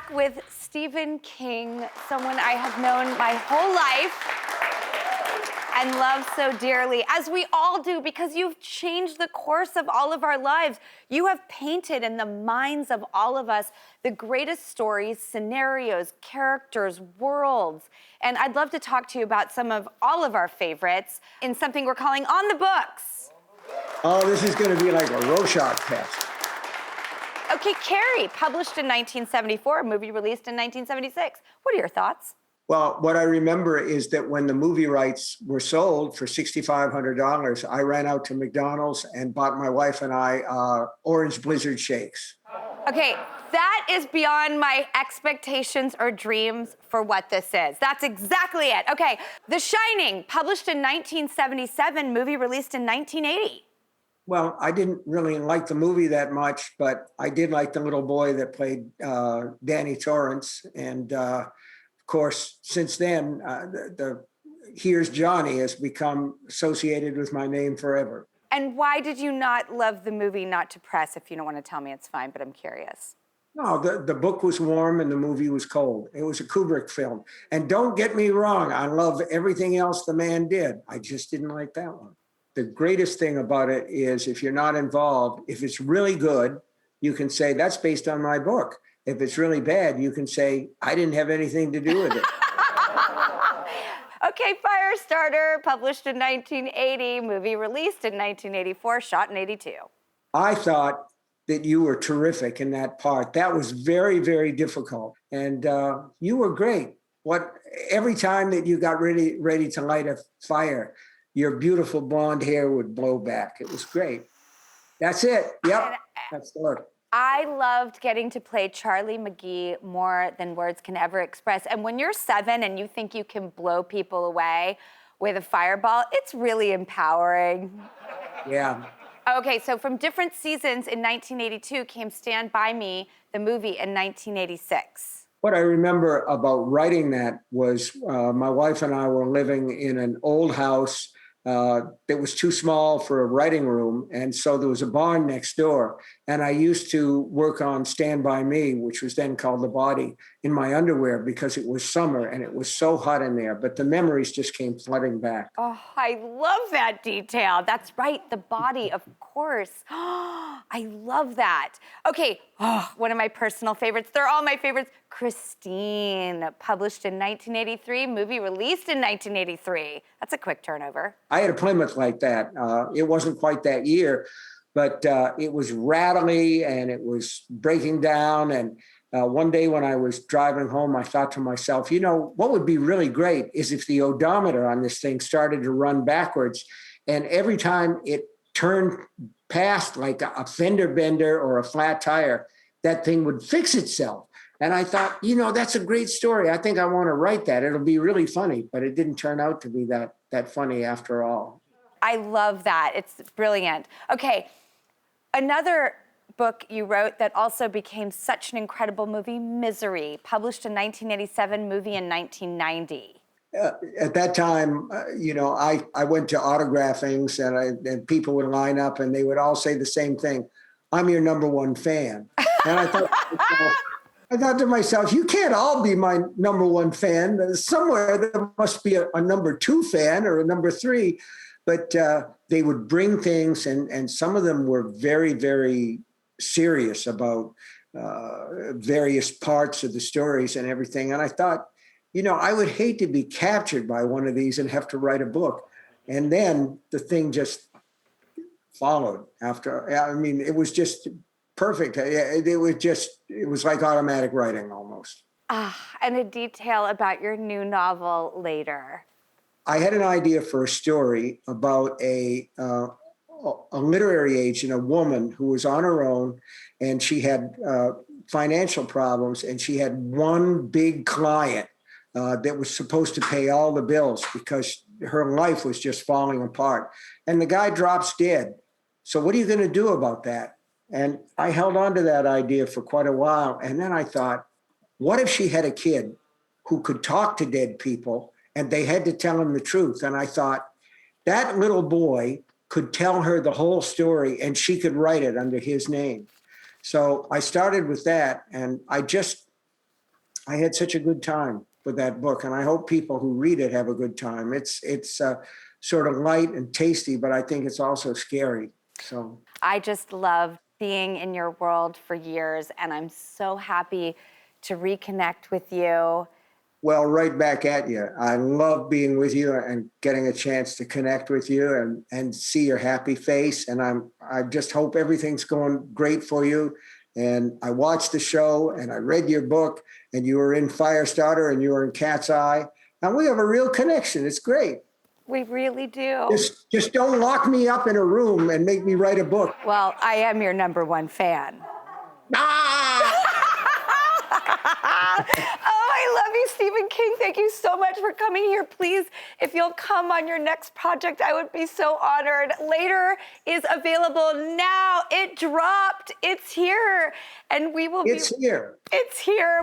back with Stephen King, someone I have known my whole life and love so dearly, as we all do, because you've changed the course of all of our lives. You have painted in the minds of all of us the greatest stories, scenarios, characters, worlds. And I'd love to talk to you about some of all of our favorites in something we're calling On the Books. Oh, this is going to be like a Rorschach test. Okay, Carrie, published in 1974, a movie released in 1976. What are your thoughts? Well, what I remember is that when the movie rights were sold for $6,500, I ran out to McDonald's and bought my wife and I orange blizzard shakes. Okay, that is beyond my expectations or dreams for what this is. That's exactly it. Okay, The Shining, published in 1977, movie released in 1980. Well, I didn't really like the movie that much, but I did like the little boy that played Danny Torrance. And of course, since then, the Here's Johnny has become associated with my name forever. And why did you not love the movie Not to Press? If you don't want to tell me, it's fine, but I'm curious. No, the book was warm and the movie was cold. It was a Kubrick film. And don't get me wrong, I love everything else the man did. I just didn't like that one. The greatest thing about it is if you're not involved, if it's really good, you can say, that's based on my book. If it's really bad, you can say, I didn't have anything to do with it. Okay, Firestarter, published in 1980, movie released in 1984, shot in 82. I thought that you were terrific in that part. That was very, very difficult. And you were great. Every time that you got ready to light a fire, your beautiful blonde hair would blow back. It was great. That's it. Yep, that's the word. I loved getting to play Charlie McGee more than words can ever express. And when you're 7 and you think you can blow people away with a fireball, it's really empowering. Yeah. Okay, so from different seasons in 1982 came Stand By Me, the movie, in 1986. What I remember about writing that was my wife and I were living in an old house that was too small for a writing room. And so there was a barn next door. And I used to work on Stand By Me, which was then called The Body, in my underwear because it was summer and it was so hot in there. But the memories just came flooding back. Oh, I love that detail. That's right, The Body, of course. I love that. Okay, one of my personal favorites. They're all my favorites. Christine, published in 1983, movie released in 1983. That's a quick turnover. I had a Plymouth like that. It wasn't quite that year, but it was rattly and it was breaking down. And one day when I was driving home, I thought to myself, what would be really great is if the odometer on this thing started to run backwards. And every time it turned past like a fender bender or a flat tire, that thing would fix itself. And I thought, that's a great story. I think I want to write that. It'll be really funny, but it didn't turn out to be that funny after all. I love that. It's brilliant. Okay, another book you wrote that also became such an incredible movie, Misery, published in 1987, movie in 1990. At that time, I went to autographings and people would line up and they would all say the same thing. I'm your number one fan. And I thought to myself, you can't all be my number one fan. Somewhere there must be a number 2 fan or a number 3. But they would bring things, and some of them were very, very serious about various parts of the stories and everything. And I thought, I would hate to be captured by one of these and have to write a book. And then the thing just followed after. I mean, it was just perfect. It was like automatic writing almost. And a detail about your new novel later. I had an idea for a story about a literary agent, a woman who was on her own, and she had financial problems, and she had one big client that was supposed to pay all the bills because her life was just falling apart. And the guy drops dead. So what are you going to do about that? And I held on to that idea for quite a while. And then I thought, what if she had a kid who could talk to dead people and they had to tell him the truth? And I thought, that little boy could tell her the whole story and she could write it under his name. So I started with that, and I just I had such a good time with that book, and I hope people who read it have a good time. It's sort of light and tasty, but I think it's also scary. So I just loved being in your world for years, and I'm so happy to reconnect with you. well, right back at you. I love being with you and getting a chance to connect with you and see your happy face. And I just hope everything's going great for you. And I watched the show and I read your book, and you were in Firestarter and you were in Cat's Eye. And we have a real connection. It's great. We really do. Just don't lock me up in a room and make me write a book. Well, I am your #1 fan. Ah! Oh, I love you, Stephen King. Thank you so much for coming here. Please, if you'll come on your next project, I would be so honored. Later is available now. It dropped. It's here. And we will It's here. It's here.